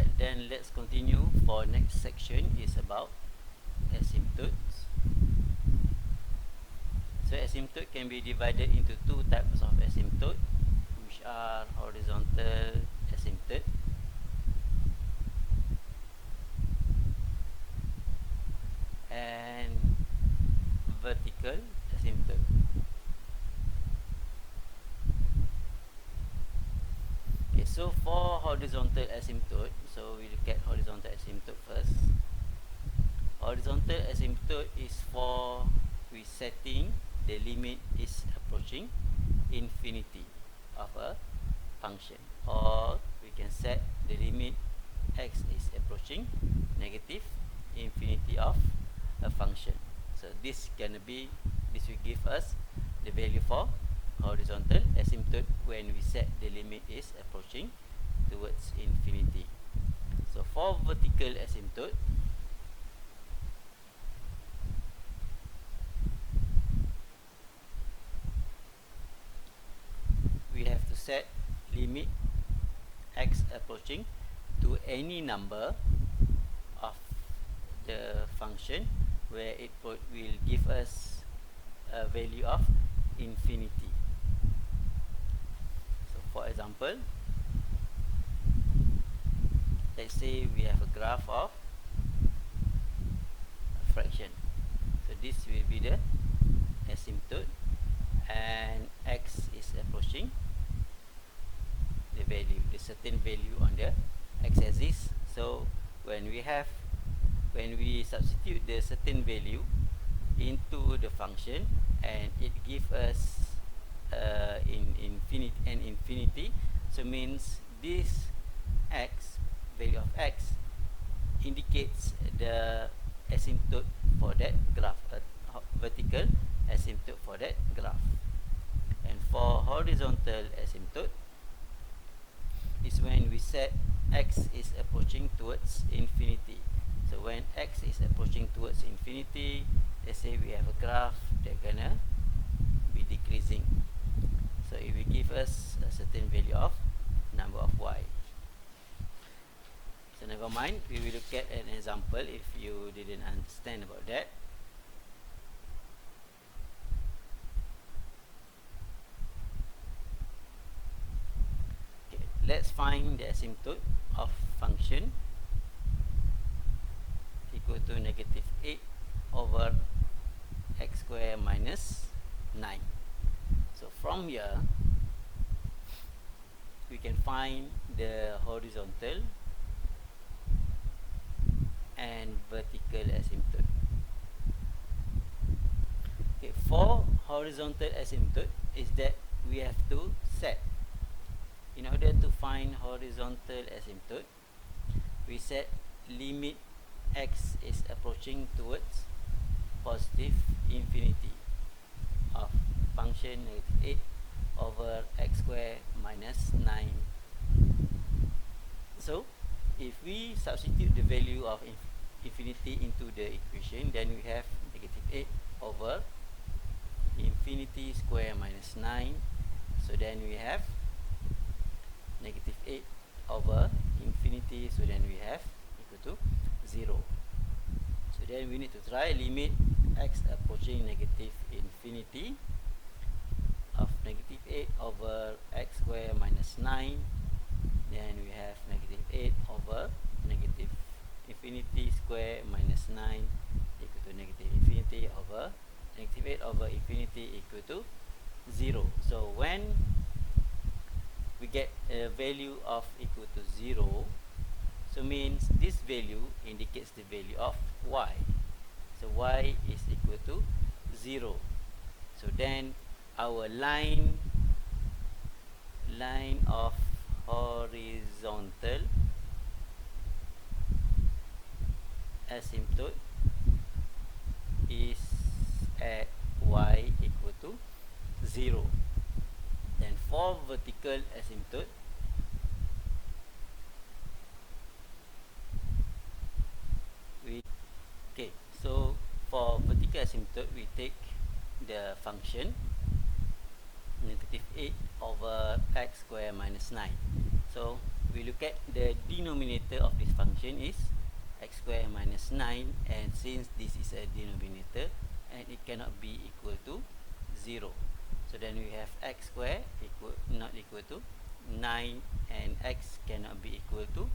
Alright, then let's continue. For next section is about asymptotes. So asymptote can be divided into two types of asymptote, which are horizontal asymptote and vertical asymptote. Okay, so for horizontal asymptote, so we look at horizontal asymptote first. Horizontal asymptote is for we setting the limit is approaching infinity of a function, or we can set the limit x is approaching negative infinity of a function. So this will give us the value for horizontal asymptote when we set the limit is approaching towards infinity. So for vertical asymptote, we have to set limit x approaching to any number of the function where it will give us a value of infinity. So for example, let's say we have a graph of a fraction. So this will be the asymptote, and x is approaching the value, the certain value on the x-axis. So when we substitute the certain value into the function and it gives us infinity, so means this x, value of x, indicates the asymptote for that graph, vertical asymptote for that graph. And for horizontal asymptote is when we set x is approaching towards infinity. So when x is approaching towards infinity, let's say we have a graph that gonna be decreasing. So it will give us a certain value of number of y. So never mind, we will look at an example if you didn't understand about that. Okay, let's find the asymptote of function equal to negative 8 over x square minus 9. So from here we can find the horizontal and vertical asymptote. Okay, for horizontal asymptote is that we have to set, in order to find horizontal asymptote, we set limit x is approaching towards positive infinity of function negative 8 over x square minus 9. So if we substitute the value of infinity into the equation, then we have negative 8 over infinity square minus 9. So then we have negative 8 over infinity, so then we have equal to 0. So then we need to try limit x approaching negative infinity of negative 8 over x square minus 9. Then we have negative 8 over negative infinity square minus 9 equal to negative infinity over negative 8 over infinity equal to 0. So when we get a value of equal to 0, so means this value indicates the value of y. So y is equal to 0. So then our line of horizontal asymptote is at y equal to 0. Then for vertical asymptote, so for vertical asymptote we take the function negative 8 over x square minus 9. So we look at the denominator of this function is x square minus 9, and since this is a denominator and it cannot be equal to 0, so then we have x square not equal to 9, and x cannot be equal to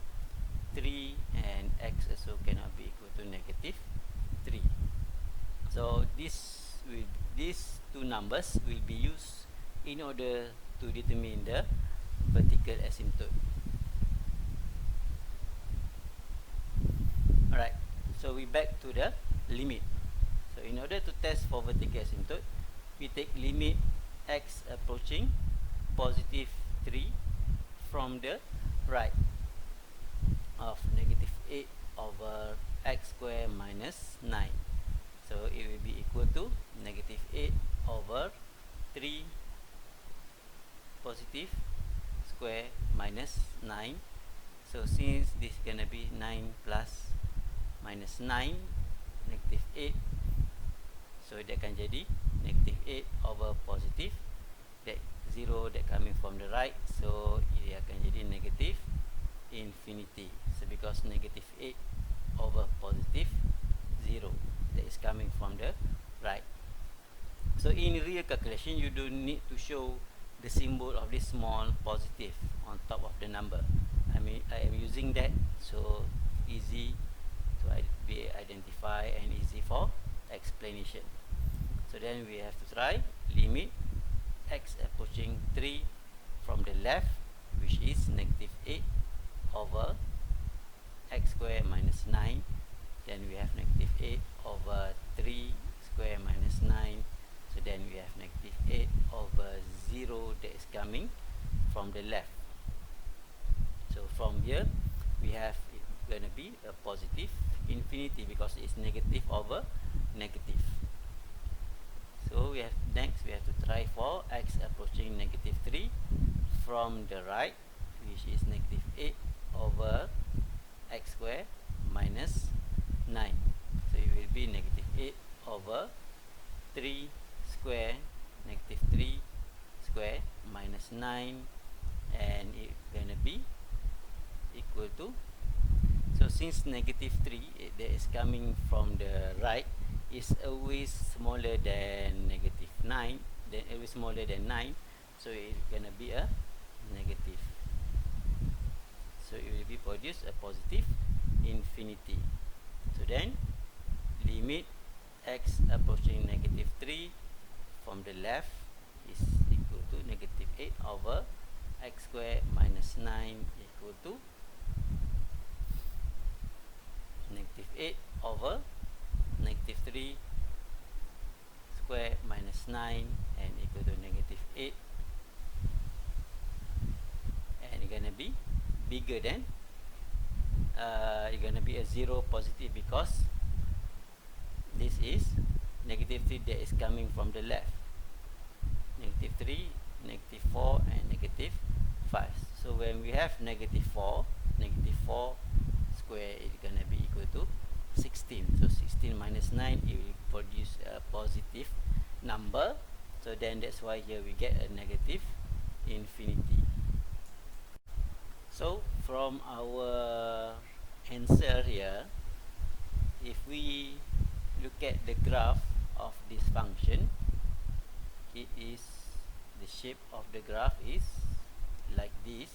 3, and x also cannot be equal to negative 3. So these two numbers will be used in order to determine the vertical asymptote. Alright, so we back to the limit. So in order to test for vertical asymptote, we take limit x approaching positive 3 from the right of negative 8 over x square minus 9. So it will be equal to negative 8 over 3 positive square minus 9. So since this is gonna be 9 plus minus 9, negative 8, so that akan jadi negative 8 over positive that 0 that coming from the right, so ia akan jadi negative infinity. So because negative 8 over positive 0 that is coming from the right. So in real calculation, you don't need to show the symbol of this small positive on top of the number. I am using that so easy to be identified and easy for explanation. So then we have to try limit x approaching 3 from the left, which is negative 8 over x square minus 9. Then we have negative 8 over 3 square minus 9. So then we have negative 8 over 0 that is coming from the left. So from here we have it going to be a positive infinity because it's negative over negative. So we have next we have to try for x approaching negative 3 from the right, which is negative 8 over x square minus 9. So it will be negative 8 over 3 square, negative 3 square minus 9, and it's gonna be equal to, so since negative 3 that is coming from the right is always smaller than negative 9, then always smaller than 9, so it's gonna be a negative. So it will be produce a positive infinity. So then limit x approaching negative 3 from the left is equal to negative 8 over x square minus 9 equal to negative 8 over negative 3 square minus 9 and equal to negative 8, and it's gonna be bigger than it's gonna be a 0 positive because this is negative 3 that is coming from the left, negative 3, negative 4 and negative 5. So when we have negative 4 square is gonna be equal to 16. So 16 minus 9 it will produce a positive number. So then that's why here we get a negative infinity. So from our answer here, if we look at the graph of this function, it is the shape of the graph is like this.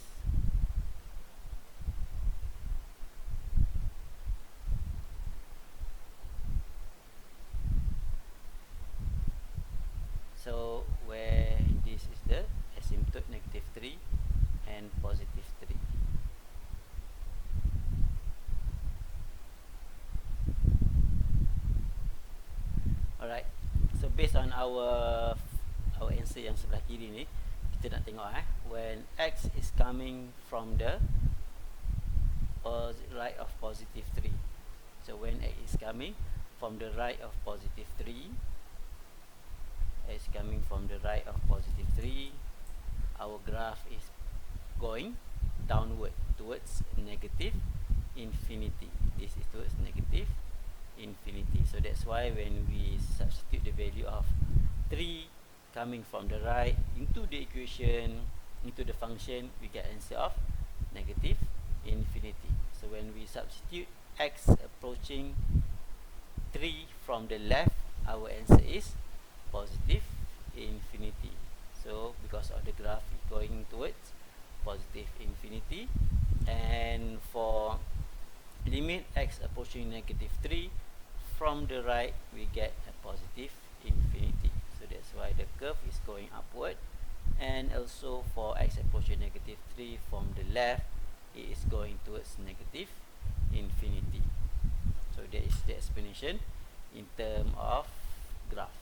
So where this is the asymptote negative 3 and positive 3. Alright, so based on our answer yang sebelah kiri ni, kita nak tengok when x is coming from the right of positive 3. So when x is coming from the right of positive 3, x coming from the right of positive 3, our graph is going downward towards negative infinity. This is towards negative infinity. So that's why when we substitute the value of 3 coming from the right into the equation, into the function, we get answer of negative infinity. So when we substitute x approaching 3 from the left, our answer is positive infinity. So because of the graph going towards positive infinity, and for limit x approaching negative 3 from the right, we get a positive infinity. So that's why the curve is going upward. And also for x approaching negative 3 from the left, it is going towards negative infinity. So that is the explanation in terms of graph.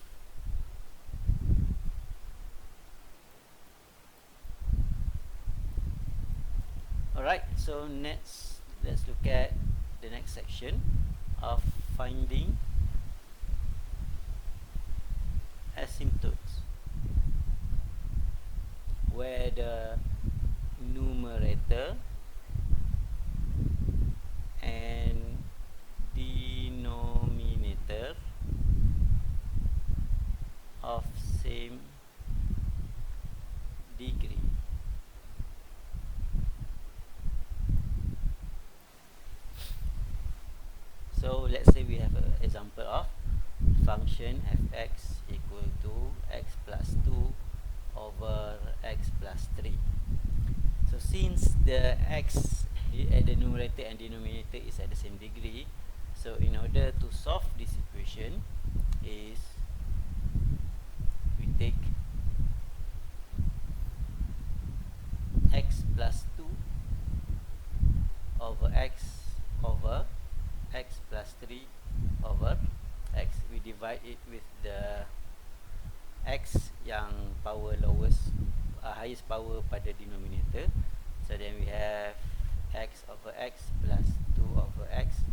Alright, so next, let's look at the next section of finding asymptotes, where the numerator and denominator of same degree. So let's say we have an example of function fx equal to x plus 2 over x plus 3. So since the x at the numerator and denominator is at the same degree, so in order to solve this equation is we take x plus 2 over x plus 3 over x. We divide it with the x yang power lowest, highest power pada denominator. So then we have x over x plus 2 over x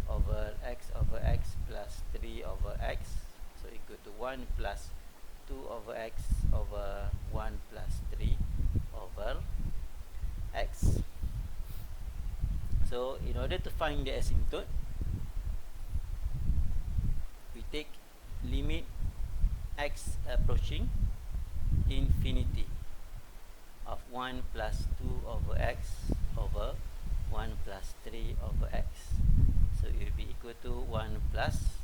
over x over x plus 3 over x, so equal to 1 plus 2 over x over 1 plus 3 over x. So in order to find the asymptote, we take limit x approaching infinity of 1 plus 2 over x over 1 plus 3 over x. So it will be equal to 1 plus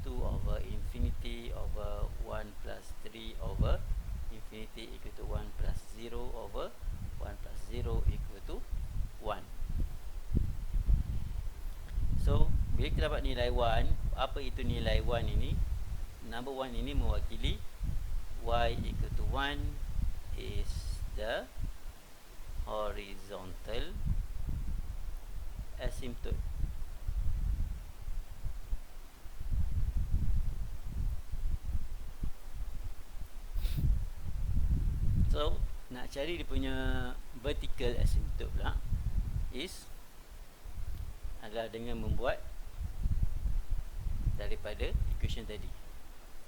2 over infinity over 1 plus 3 over infinity equal to 1 plus 0 over 1 plus 0 equal to 1. So bila kita dapat nilai 1, apa itu nilai 1 ini? Number 1 ini mewakili y equal to 1 is the horizontal asymptote. So nak cari dia punya vertical asymptote pula is adalah dengan membuat daripada equation tadi.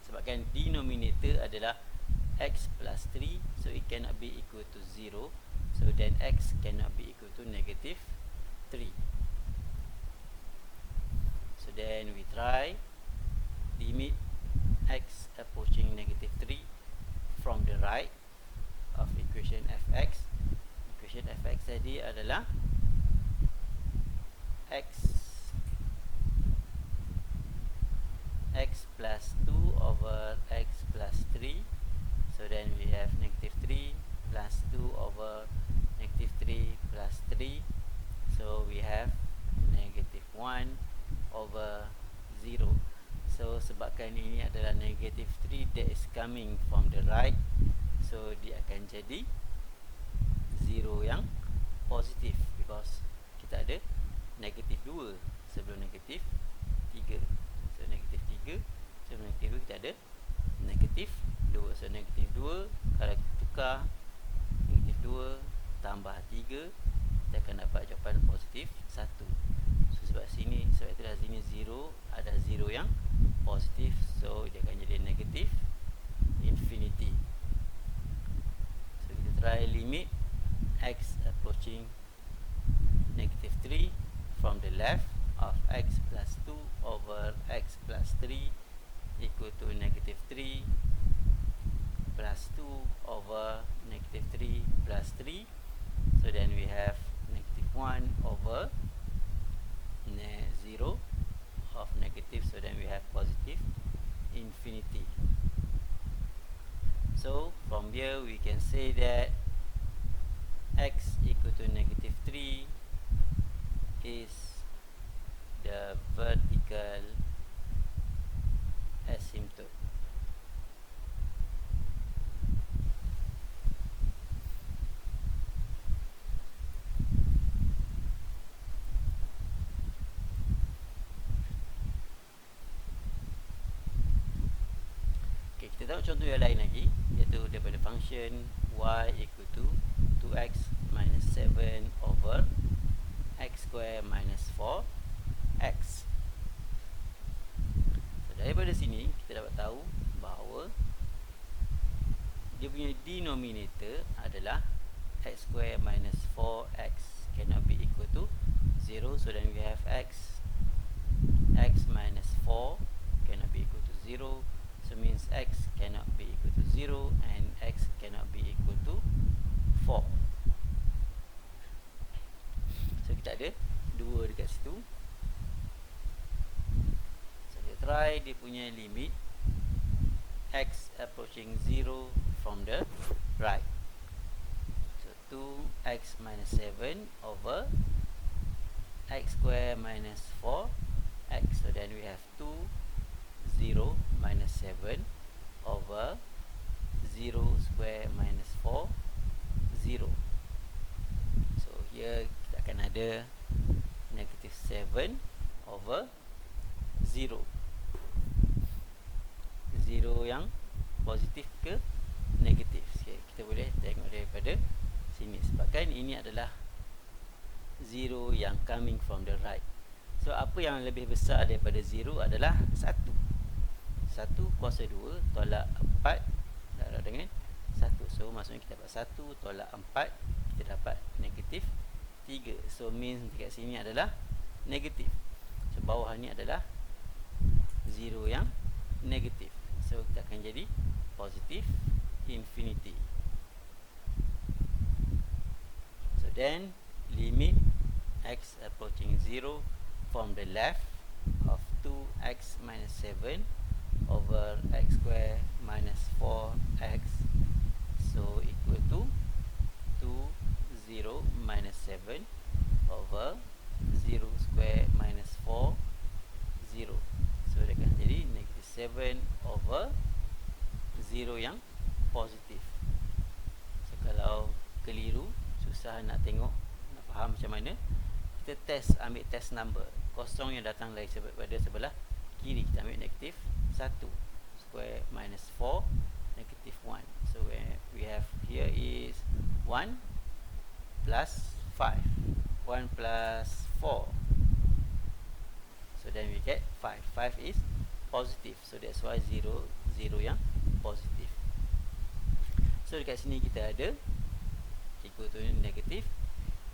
Sebabkan denominator adalah x plus 3, so it cannot be equal to 0. So then x cannot be equal to negative 3. So then we try limit x approaching negative 3 from the right of equation fx. Equation fx tadi adalah x plus 2 over x plus 3. So then we have negative 3 plus 2 over negative 3 plus 3. So we have negative 1 over 0. So sebabkan ini adalah negative 3 that is coming from the right, so dia akan jadi 0 yang positif, because kita ada negatif 2 sebelum negatif 3. So negatif 3 sebelum negatif 2 kita ada negatif 2. So negatif 2 kalau kita tukar negatif 2 tambah 3, kita akan dapat jawapan positif 1. So sebab itulah sini 0, ada 0 yang positif, so dia akan jadi negatif infinity. So kita try limit x approaching negative 3 from the left of x plus 2 over x plus 3 equal to negative 3 plus 2 over negative 3 plus 3. So then we have negative 1 over we can say that x equal to negative 3 is the vertical asymptote. Okay, kita tahu contoh yang lain lagi, iaitu daripada function y equal to 2x minus 7 over x square minus 4x. So, daripada sini kita dapat tahu bahawa dia punya denominator adalah x square minus 4x cannot be equal to 0. So then we have x minus 4 cannot be equal to 0. So means x cannot be equal to 0 and x cannot be equal to 4. So kita ada 2 dekat situ. So kita try dia punya limit x approaching 0 from the right. So 2x minus 7 over x square minus 4x. So then we have 2 0 minus 7 over 0 square minus 4 0. So here kita akan ada negative 7 over 0. 0 yang positif ke negatif. Okay, kita boleh tengok daripada sini sebabkan ini adalah 0 yang coming from the right. So apa yang lebih besar daripada 0 adalah 1. 1 kuasa 2 tolak 4 darab dengan 1. So maksudnya kita dapat 1 tolak 4, kita dapat negatif 3. So means dekat sini adalah negatif. So bawah ni adalah 0 yang negatif. So kita akan jadi positif infinity. So then limit x approaching 0 from the left of 2x minus 7 over x square minus 4x, so equal to 2 0 minus 7 over 0 square minus 4 0. So dia akan jadi negative 7 over 0 yang positif. So kalau keliru, susah nak tengok, nak faham macam mana, kita test, ambil test number kosong yang datang dari sebelah kiri. Kita ambil negatif 1 square minus 4 negative 1. So we have here is 1 plus 5, 1 plus 4. So then we get 5. 5 is positive. So that's why 0 yang positif. So dekat sini kita ada equal to negative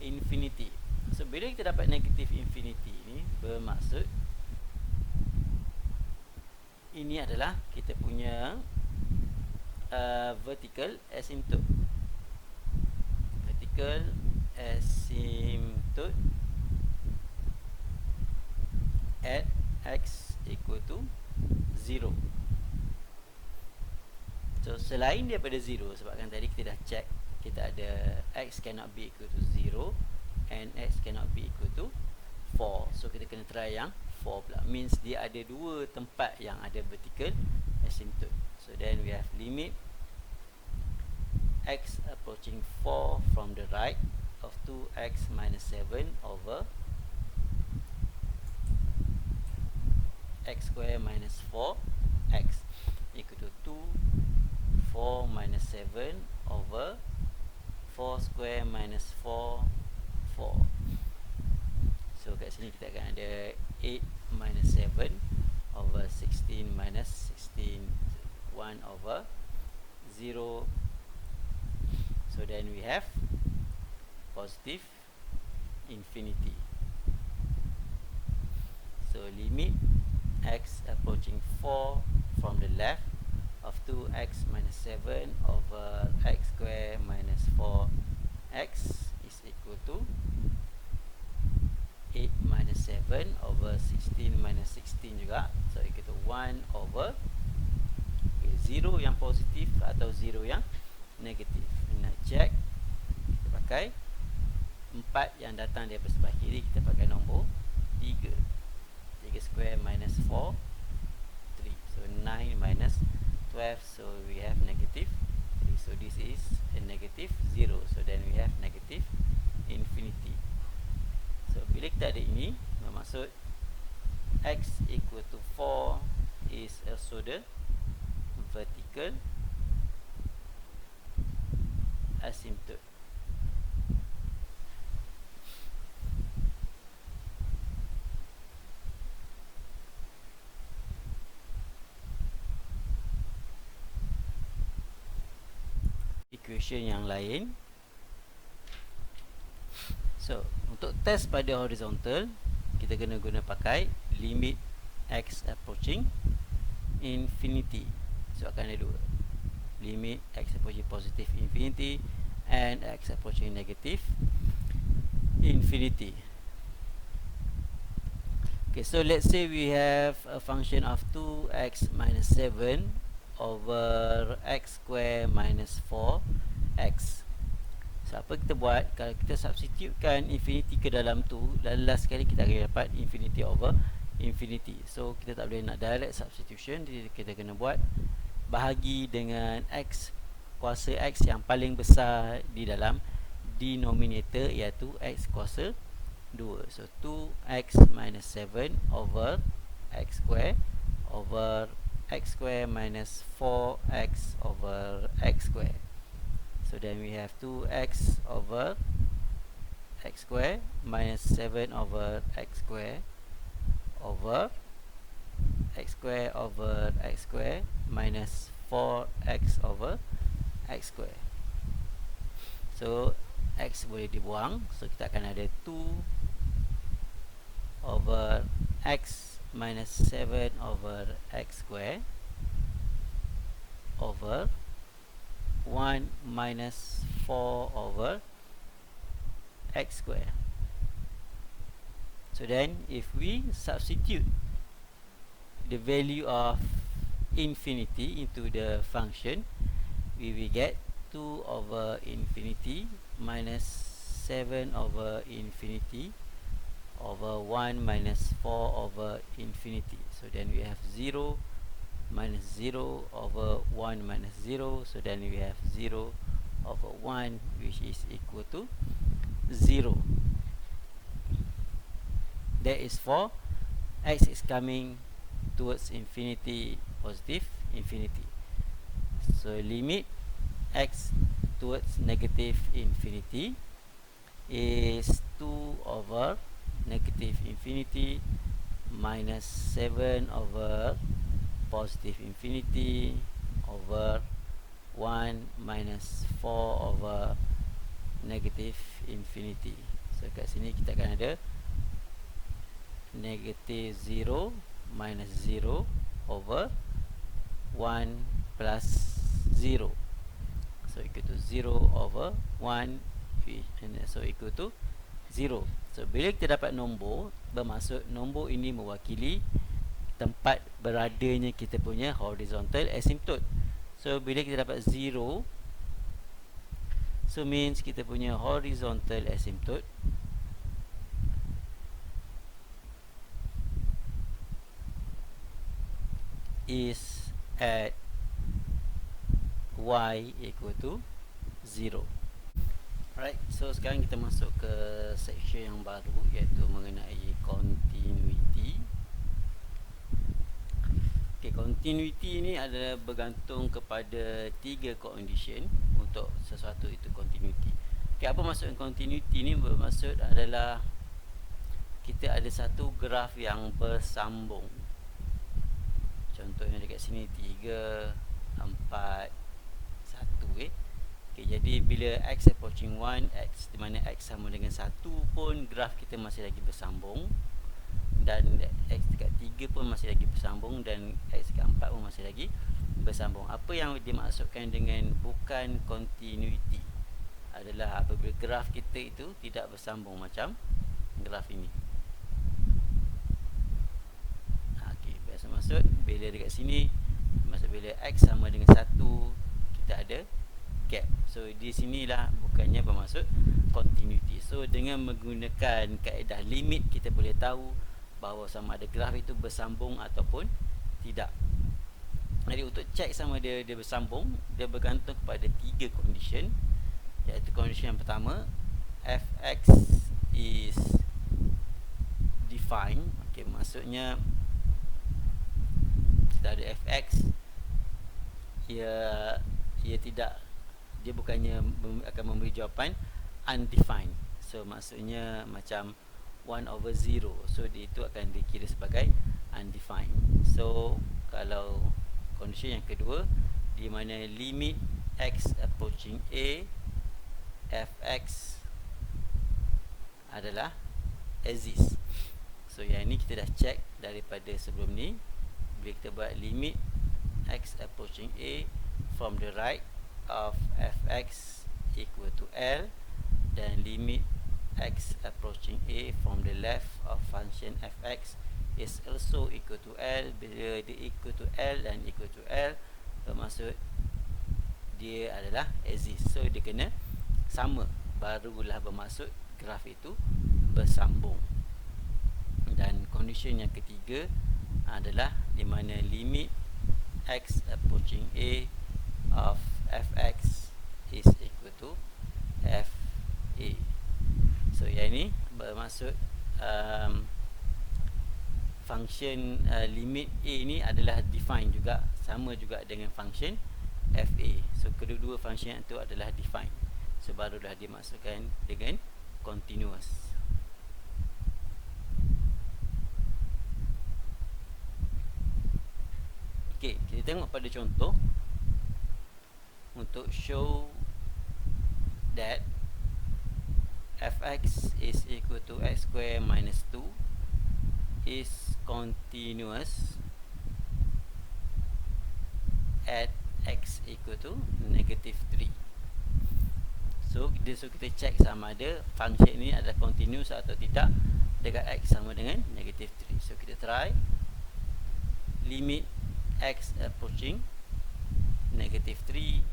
infinity. So bila kita dapat negative infinity ni, bermaksud ini adalah kita punya vertical asymptote. Vertical asymptote at x equal to 0. So selain daripada 0, sebabkan tadi kita dah check, kita ada x cannot be equal to 0 and x cannot be equal to 4. So kita kena try yang 4 pula. Means dia ada dua tempat yang ada vertical asymptote. So then we have limit x approaching 4 from the right of 2x minus 7 over x square minus 4x equal to 2 4 minus 7 over 4 square minus 4 4. So kat sini kita akan ada 8 minus 7 over 16 minus 16, 1 over 0. So then we have positive infinity. So limit x approaching 4 from the left of 2x minus 7 over x square minus 4x is equal to 8 minus 7 over 16 minus 16 juga. So equal to 1 over 0 yang positif atau 0 yang negatif. Nak check, kita pakai 4 yang datang daripada sebelah kiri, kita pakai nombor 3. 3 square minus 4, 3. So 9 minus 12, so we have negative 3. So this is a negative 0. So then we have negative infinity. So bila kita ada ini, bermaksud x equal to 4 is also the vertical asymptote. Equation yang lain. So, untuk test pada horizontal, kita kena guna pakai limit x approaching infinity. So, akan ada dua. Limit x approaching positive infinity and x approaching negative infinity. Okay, so let's say we have a function of 2x minus 7 over x square minus 4x. So apa kita buat? Kalau kita substitutekan infinity ke dalam tu, last sekali kita akan dapat infinity over infinity. So kita tak boleh nak direct substitution, jadi kita kena buat bahagi dengan x kuasa x yang paling besar di dalam denominator, iaitu x kuasa 2. So 2x minus 7 over x square over x square minus 4x over x square. So then we have 2x over x square minus 7 over x square over x square over x square minus 4x over x square. So x boleh dibuang, so kita akan ada 2 over x minus 7 over x square over 1 minus 4 over x square. So then if we substitute the value of infinity into the function, we will get 2 over infinity minus 7 over infinity over 1 minus 4 over infinity. So then we have 0 minus 0 over 1 minus 0. So then we have 0 over 1, which is equal to 0. That is for x is coming towards infinity, positive infinity. So limit x towards negative infinity is 2 over negative infinity minus 7 over positive infinity over 1 minus 4 over negative infinity. So kat sini kita akan ada negative 0 minus 0 over 1 plus 0. So equal to 0 over 1, and so equal to 0. So bila kita dapat nombor, bermaksud nombor ini mewakili tempat beradanya kita punya horizontal asymptote. So bila kita dapat 0, so means kita punya horizontal asymptote is at y equal to 0. Alright, so sekarang kita masuk ke section yang baru, iaitu mengenai continuity. Okay, continuity ni adalah bergantung kepada 3 condition untuk sesuatu itu continuity. Okay, apa maksud continuity ni? Bermaksud adalah kita ada satu graf yang bersambung. Contohnya dekat sini 3, 4, 1. Okay, jadi bila x approaching 1, x di mana x sama dengan 1 pun, graf kita masih lagi bersambung. Dan x dekat 3 pun masih lagi bersambung, dan x dekat 4 pun masih lagi bersambung. Apa yang dimaksudkan dengan bukan continuity adalah apabila graf kita itu tidak bersambung macam graf ini. Okey, biasa maksud bila dekat sini, maksud bila x sama dengan 1, kita ada gap. So di sinilah bukannya bermaksud continuity. So dengan menggunakan kaedah limit, kita boleh tahu bahawa sama ada graf itu bersambung ataupun tidak. Jadi untuk cek sama dia bersambung, dia bergantung kepada 3 condition, iaitu condition yang pertama, fx is defined. Okey, maksudnya kita ada fx, dia bukannya akan memberi jawapan undefined. So maksudnya macam 1/0. So dia itu akan dikira sebagai undefined. So kalau condition yang kedua, di mana limit x approaching a, fx adalah exist. So yang ini kita dah check daripada sebelum ni. Bila kita buat limit x approaching a from the right of fx equal to L, dan limit x approaching a from the left of function fx is also equal to L. Bila dia equal to L dan equal to L, bermaksud dia adalah exist. So dia kena sama, barulah bermaksud graf itu bersambung. Dan condition yang ketiga adalah di mana limit x approaching a of fx is equal to fa. So yang ini bermaksud function limit a ni adalah defined juga, sama juga dengan function fa. So kedua-dua function itu adalah defined. So barulah dimaksudkan dengan continuous. Okey, kita tengok pada contoh untuk show that fx is equal to x square minus 2 is continuous at x equal to negative 3. So kita check sama ada function ini adalah continuous atau tidak dekat x sama dengan negative 3. So kita try limit x approaching negative 3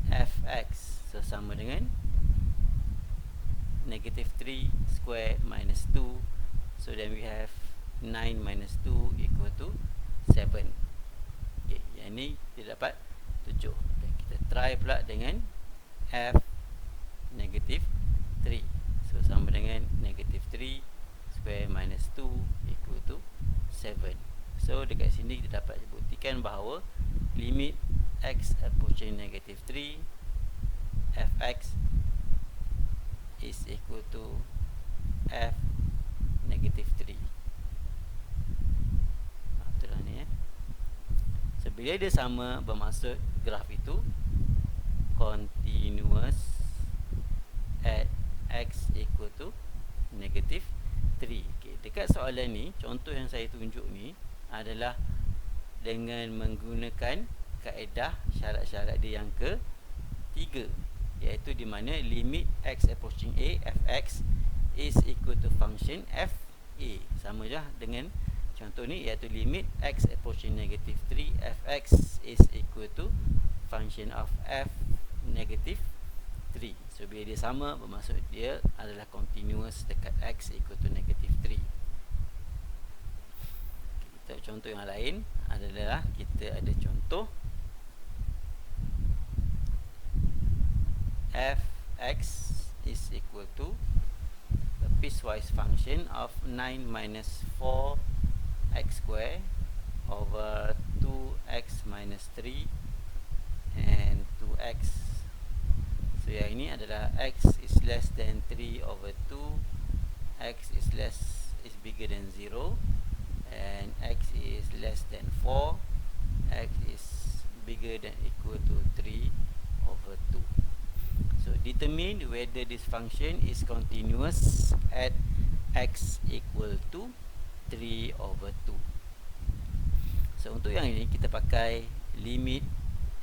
fx, so sama dengan negative 3 square minus 2. So then we have 9 minus 2 equal to 7. Okay, yang ni kita dapat 7. Okay, kita try pula dengan f negative 3. So sama dengan negative 3 square minus 2 equal to 7. So dekat sini kita dapat buktikan bahawa limit x approaching negative 3 fx is equal to f negative 3. Betul lah ni So bila dia sama, bermaksud graf itu continuous at x equal to negative 3. Okay, dekat soalan ni, contoh yang saya tunjuk ni adalah dengan menggunakan kaedah syarat-syarat dia yang ketiga, iaitu di mana limit x approaching a fx is equal to function fa. Sama je dengan contoh ni, iaitu limit x approaching negative 3 fx is equal to function of f negative 3. So bila dia sama, bermaksud dia adalah continuous dekat x equal to negative 3. Kita contoh yang lain adalah kita ada contoh fx is equal to the piecewise function of 9 minus 4 x square over 2x minus 3 and 2x. So yang ini adalah x is less than 3 over 2, x is bigger than 0, and x is less than 4, x is bigger than equal to 3 over 2. So determine whether this function is continuous at x equal to 3 over 2. So untuk yang ini kita pakai limit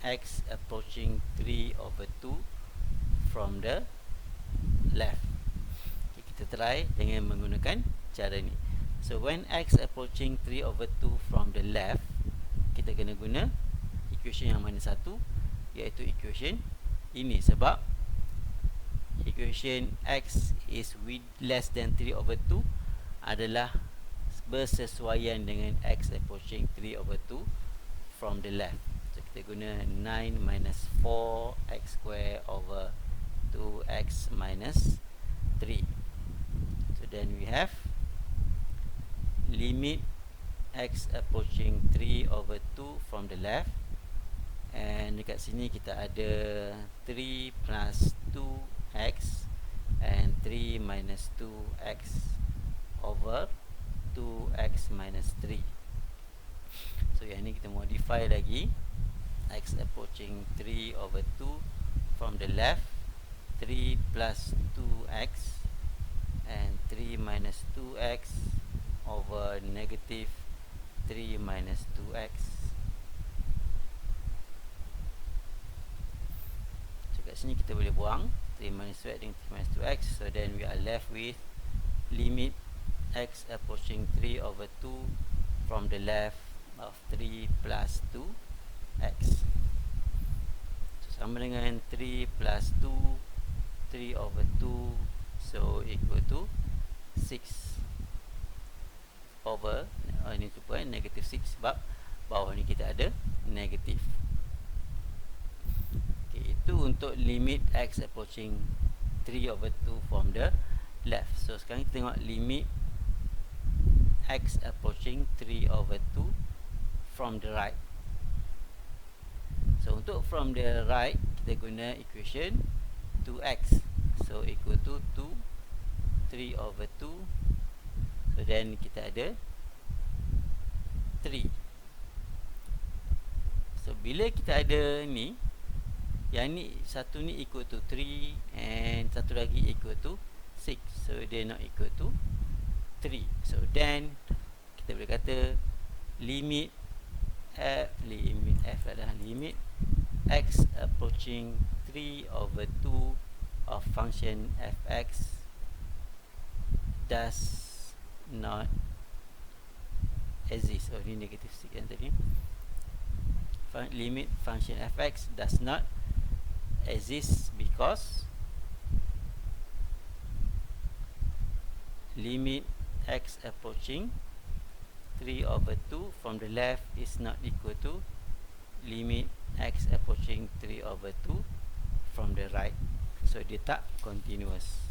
x approaching 3 over 2 from the left. Okay, kita try dengan menggunakan cara ni. So when x approaching 3 over 2 from the left, kita kena guna equation yang mana satu? iaitu equation ini, sebab equation x is with less than 3/2 adalah bersesuaian dengan x approaching 3/2 from the left. So kita guna 9 minus 4x square over 2x minus 3. So then we have limit x approaching 3/2 from the left, and dekat sini kita ada 3 plus 2x and 3 minus 2x over 2x minus 3. So yang ni kita modify lagi, x approaching 3/2 from the left, 3 plus 2x and 3 minus 2x over negative 3 minus 2x. So kat sini kita boleh buang 3 minus 2x dengan 3 minus 2x. So then we are left with limit x approaching 3/2 from the left of 3 plus 2x. So sama dengan 3 plus 2, 3/2, so equal to 6 over, ini tu pun negative 6 sebab bawah ni kita ada negatif. Okay, itu untuk limit x approaching 3/2 from the left. So sekarang kita tengok limit x approaching 3/2 from the right. So untuk from the right, kita guna equation 2x, so equal to 2 3/2. So then kita ada 3. So bila kita ada ni, yang ni satu ni equal to 3 and satu lagi equal to 6. So they not equal to 3. So then kita boleh kata limit x approaching 3/2 of function fx does not exist. Oh, ni negative 6 kan tadi. Limit function fx does not exist because limit x approaching 3/2 from the left is not equal to limit x approaching 3/2 from the right. So dia tak continuous.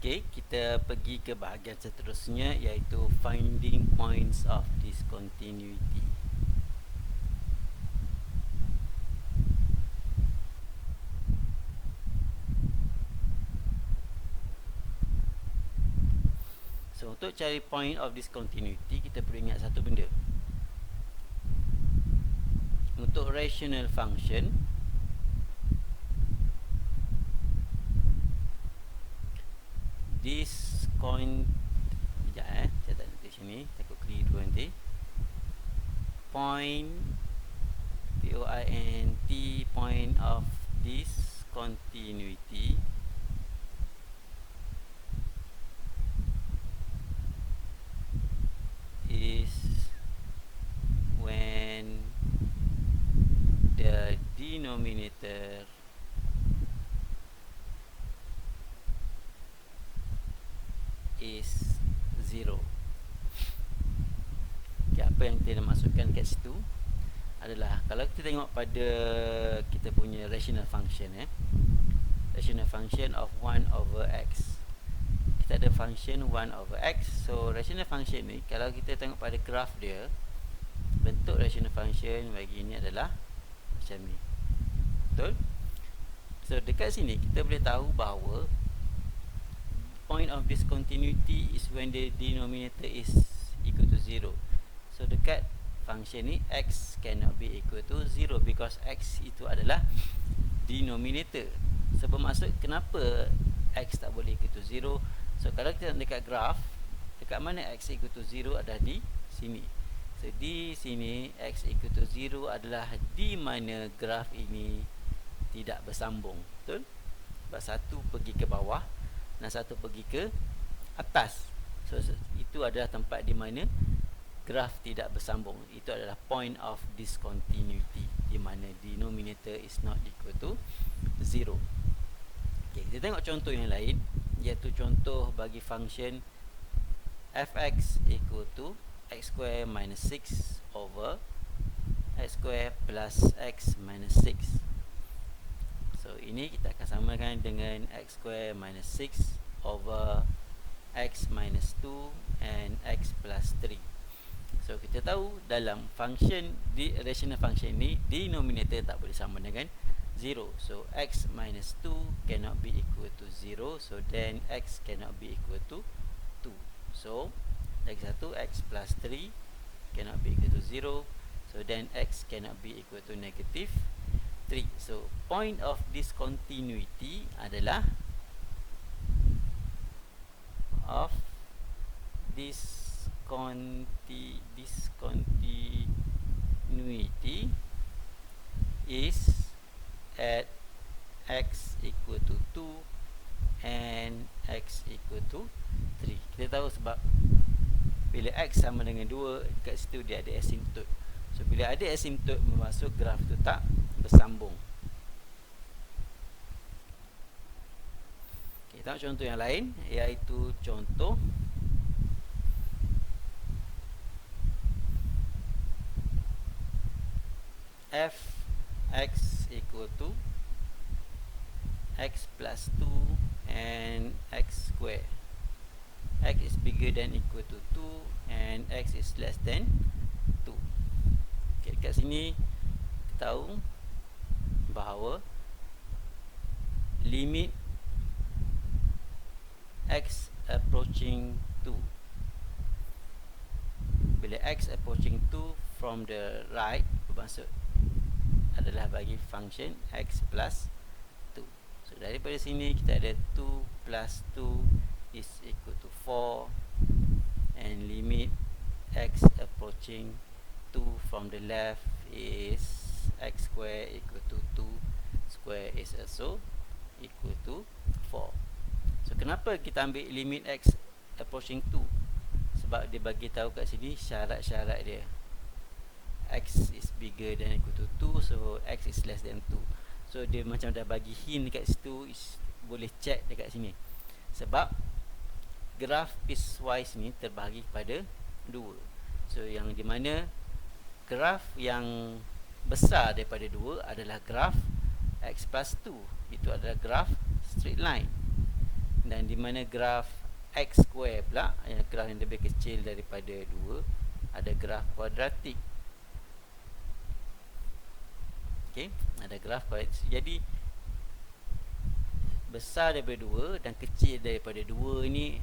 Okay, kita pergi ke bahagian seterusnya, iaitu finding points of discontinuity. So untuk cari point of discontinuity, kita perlu ingat satu benda. Untuk rational function, saya tak tulis sini, takut keliru nanti. Point point of discontinuity is when the denominator is 0. Okay, apa yang kita nak masukkan kat situ adalah, kalau kita tengok pada kita punya rational function, rational function of 1/x, kita ada function 1/x. So rational function ni, kalau kita tengok pada graph dia, bentuk rational function bagi ni adalah macam ni. Betul? So dekat sini kita boleh tahu bahawa point of discontinuity is when the denominator is equal to 0. So dekat function ni, x cannot be equal to 0 because x itu adalah denominator. So bermaksud kenapa x tak boleh equal to 0? So kalau kita dekat graph, dekat mana x equal to 0 adalah di sini. So di sini x equal to 0 adalah di mana graph ini tidak bersambung. Betul? Sebab satu pergi ke bawah dan satu pergi ke atas. So itu adalah tempat di mana graf tidak bersambung. Itu adalah point of discontinuity, di mana denominator is not equal to 0. Okay, kita tengok contoh yang lain, iaitu contoh bagi function fx equal to x square minus 6 over x square plus x minus 6. So ini kita akan samakan dengan x square minus 6 over x minus 2 and x plus 3. So kita tahu dalam function di rational function ni, denominator tak boleh sama dengan 0. So x minus 2 cannot be equal to 0. So then x cannot be equal to 2. So lagi satu, x plus 3 cannot be equal to 0. So then x cannot be equal to negative 3. So point of discontinuity adalah discontinuity is at x equal to 2 and x equal to 3. Kita tahu sebab bila x sama dengan 2, dekat situ dia ada asymptote. So bila ada asymptote, bermaksud graf tu tak bersambung. Okay, tengok contoh yang lain, iaitu contoh fx equal to x plus 2 and x square. X is bigger than equal to 2 and x is less than 2. Okay, dekat sini kita tahu bahawa limit x approaching 2, bila x approaching 2 from the right, bermaksud adalah bagi function x plus 2. So daripada sini kita ada 2 plus 2 is equal to 4, and limit x approaching 2 from the left is x square equal to 2 square is also equal to 4. So kenapa kita ambil limit x approaching 2? Sebab dia bagi tahu kat sini syarat-syarat dia. X is bigger than equal to 2, so x is less than 2. So dia macam dah bagi hint dekat situ, boleh check dekat sini. Sebab graf piecewise ni terbahagi kepada 2. So yang di mana graf yang besar daripada 2 adalah graf x plus 2. Itu adalah graf straight line. Dan di mana graf x square pula, graf yang lebih kecil daripada 2, ada graf kuadratik. Okey, ada graf kuadratik. Jadi besar daripada 2 dan kecil daripada 2 ni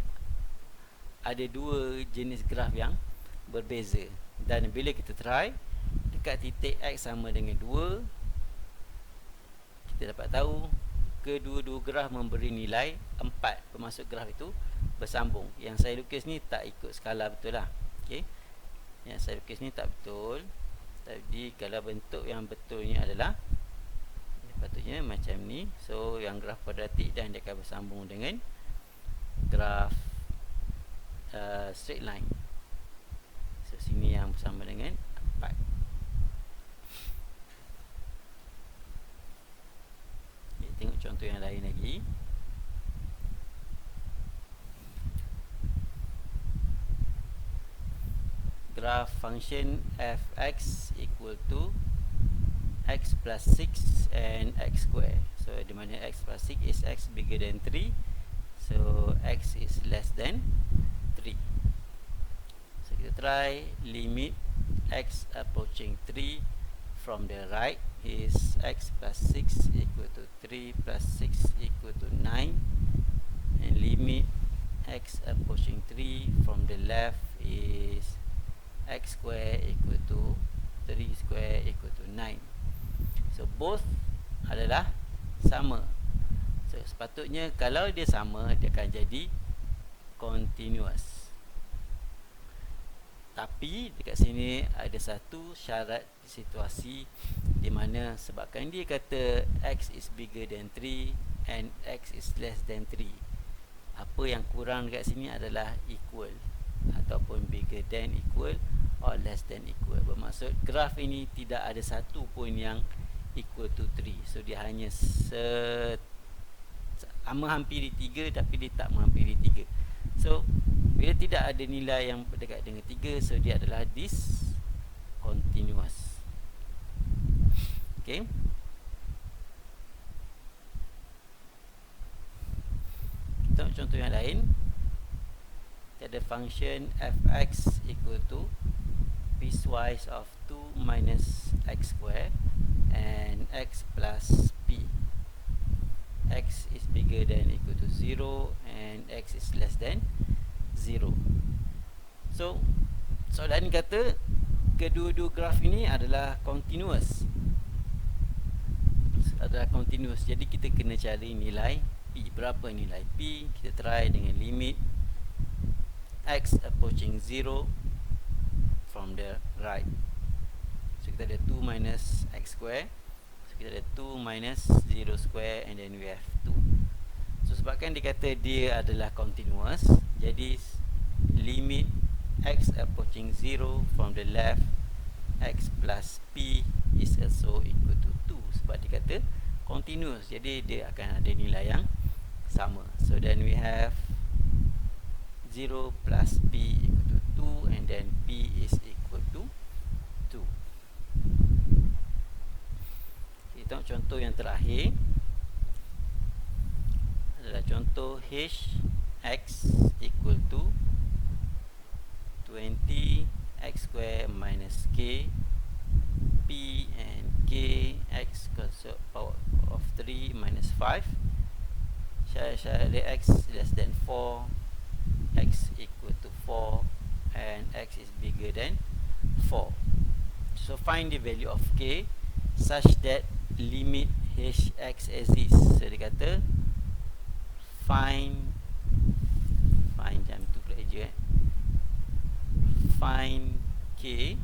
ada dua jenis graf yang berbeza. Dan bila kita try dekat titik x sama dengan 2, kita dapat tahu kedua-dua graf memberi nilai 4. Bermaksud graf itu bersambung. Yang saya lukis ni tak ikut skala betul lah. Okey, yang saya lukis ni tak betul. Jadi kalau bentuk yang betulnya adalah patutnya macam ni. So yang graf kuadratik dan dia akan bersambung dengan graf straight line. So sini yang bersama dengan 4. Okay, tengok contoh yang lain lagi. Graph function fx equal to x plus 6 and x square. So di mana x plus 6 is x bigger than 3, so x is less than 3. So kita try limit x approaching 3 from the right is x plus 6 equal to 3 plus 6 equal to 9, and limit x approaching 3 from the left is x square equal to 3 square equal to 9. So both adalah sama. So sepatutnya kalau dia sama, dia akan jadi continuous. Tapi dekat sini ada satu syarat situasi di mana sebabkan dia kata x is bigger than 3 and x is less than 3. apa yang kurang dekat sini adalah equal ataupun bigger than equal or less than equal. Bermaksud graf ini tidak ada satu pun yang equal to 3. So dia hanya menghampiri 3 tapi dia tak menghampiri 3. So bila tidak ada nilai yang berdekat dengan 3, so dia adalah discontinuous. Okay. Untuk contoh yang lain, kita ada function fx equal to piecewise of 2 minus x square and x plus p. X is bigger than equal to 0 and x is less than 0. So soalan kata kedua-dua graf ini adalah continuous. Jadi kita kena cari nilai P. Berapa nilai P? Kita try dengan limit x approaching 0 from the right. So kita ada 2 minus x square. So kita ada 2 minus 0 square and then we have 2. So sebabkan dia kata dia adalah continuous, jadi limit x approaching 0 from the left, x plus p is also equal to 2. Sebab dia kata continuous, jadi dia akan ada nilai yang sama. So then we have 0 plus p equal to 2 and then p is equal to 2. Kita tengok contoh yang terakhir adalah contoh h x equal to 20 x square minus k p and k x equals to power of 3 minus 5. Syarat x less than 4, x equal to 4 and x is bigger than 4. So find the value of k such that limit hx exists. So dia kata find jam tu pula je find k,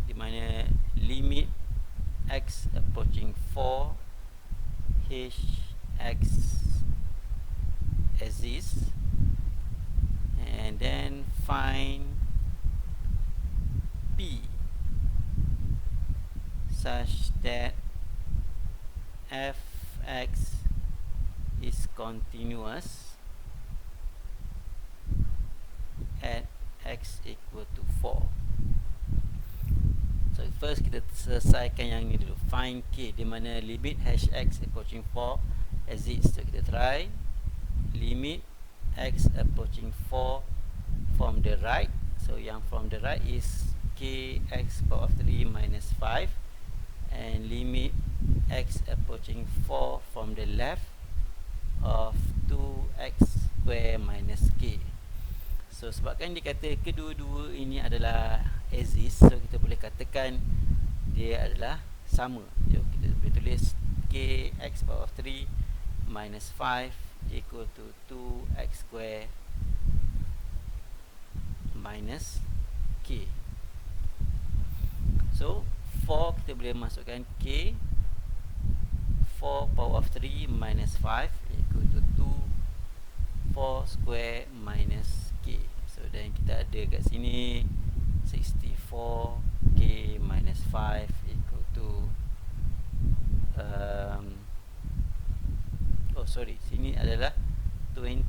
di mana limit x approaching 4 hx exists, and then find p such that fx is continuous at x equal to 4. So first kita selesaikan yang ni dulu. Find k, di mana limit hx approaching 4 exists. So kita try limit x approaching 4 from the right. So yang from the right is k x power of 3 minus 5, and limit x approaching 4 from the left of 2x square minus k. So sebabkan dia kata kedua-dua ini adalah exist, so kita boleh katakan dia adalah sama. Jom kita boleh tulis k x power of 3 minus 5 equal to 2x square minus k. So 4 kita boleh masukkan k 4 power of 3 minus 5 equal to 2 4 square minus k. So dan kita ada kat sini 64 k minus 5 equal to sini adalah 20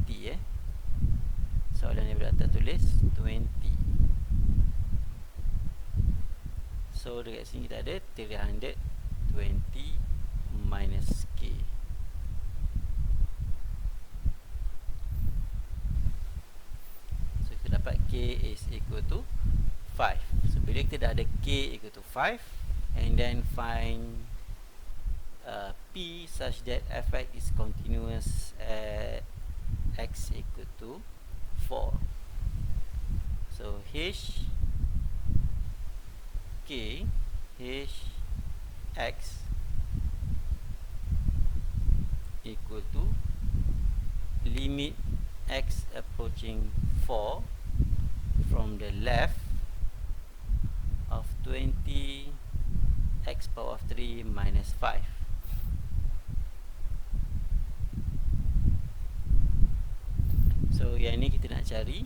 soalan yang berata tulis 20. So dekat sini kita ada 320 minus k. So kita dapat k is equal to 5. So bila kita dah ada k equal to 5, and then find p such that fx is continuous at x equal to 4. So h k h x equal to limit x approaching 4 from the left of 20 x power of 3 minus 5. yang ni kita nak cari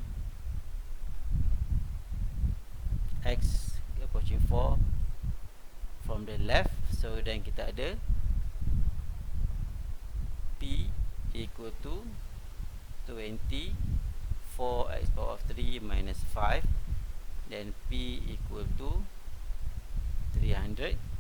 x approaching 4 from the left. So then kita ada P equal to 20 4x power of 3 minus 5. Then P equal to 300